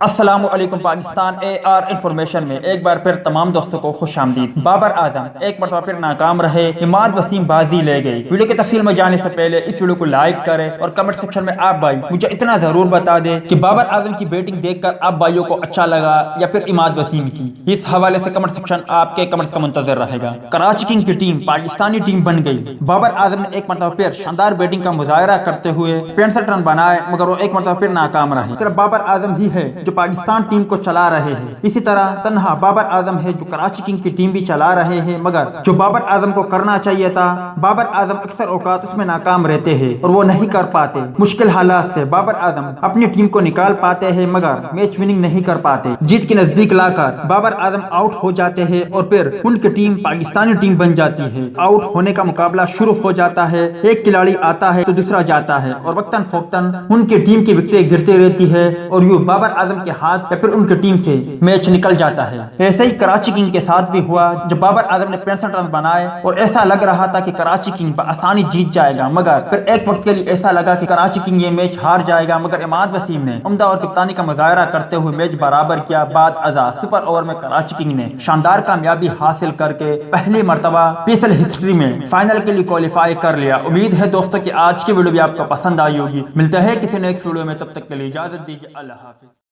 السلام علیکم Pakistan AR information میں ایک بار پھر تمام دوستوں کو خوش آمدید۔ بابر اعظم ایک مرتبہ پھر ناکام رہے، عماد وسیم بازی لے گئی۔ ویڈیو کی تفصیل میں جانے سے پہلے اس ویڈیو کو لائک کریں اور کمنٹ سیکشن میں آپ بھائی مجھے اتنا ضرور بتا دیں کہ بابر اعظم کی بیٹنگ دیکھ کر آپ بھائیوں کو اچھا لگا یا پھر عماد وسیم کی۔ اس حوالے سے کمنٹ سیکشن آپ کے کمنٹس کا منتظر رہے گا۔ کراچی کنگ کی ٹیم پاکستانی ٹیم بن گئی۔ بابر اعظم نے ایک مرتبہ پھر شاندار بیٹنگ کا مظاہرہ کرتے ہوئے 65 رن بنائے، مگر وہ ایک مرتبہ پھر ناکام رہے۔ صرف بابر اعظم ہی ہے جو پاکستان ٹیم کو چلا رہے ہیں، اسی طرح تنہا بابر اعظم ہے جو کراچی کنگ کی ٹیم بھی چلا رہے ہیں، مگر جو بابر اعظم کو کرنا چاہیے تھا بابر اعظم اکثر اوقات اس میں ناکام رہتے ہیں اور وہ نہیں کر پاتے۔ مشکل حالات سے بابر اعظم اپنی ٹیم کو نکال پاتے ہیں مگر میچ وننگ نہیں کر پاتے۔ جیت کے نزدیک لا کر بابر اعظم آؤٹ ہو جاتے ہیں اور پھر ان کی ٹیم پاکستانی ٹیم بن جاتی ہے۔ آؤٹ ہونے کا مقابلہ شروع ہو جاتا ہے، ایک کھلاڑی آتا ہے تو دوسرا جاتا ہے اور وقتاً فوقتاً ان کی ٹیم کی وکٹیں گرتی رہتی ہے اور یوں بابر اعظم کے ہاتھ یا پھر ان کی ٹیم سے میچ نکل جاتا ہے۔ ایسے ہی کراچی کنگ کے ساتھ بھی ہوا جب بابر اعظم نے 65 رن بنائے اور ایسا لگ رہا تھا کہ کراچی کنگ بآسانی جیت جائے گا، مگر پھر ایک وقت کے لیے ایسا لگا کہ کراچی کنگ یہ میچ ہار جائے گا، مگر عماد وسیم نے عمدہ اور کپتانی کا مظاہرہ کرتے ہوئے میچ برابر کیا۔ بعد ازاں سپر اوور میں کراچی کنگ نے شاندار کامیابی حاصل کر کے پہلی مرتبہ PSL ہسٹری میں فائنل کے لیے کوالیفائی کر لیا۔ امید ہے دوستوں کہ آج کی ویڈیو بھی آپ کو پسند آئی ہوگی۔ ملتے ہیں کسی نیکسٹ ویڈیو میں، تب تک کے لیے اجازت دیجیے، اللہ حافظ۔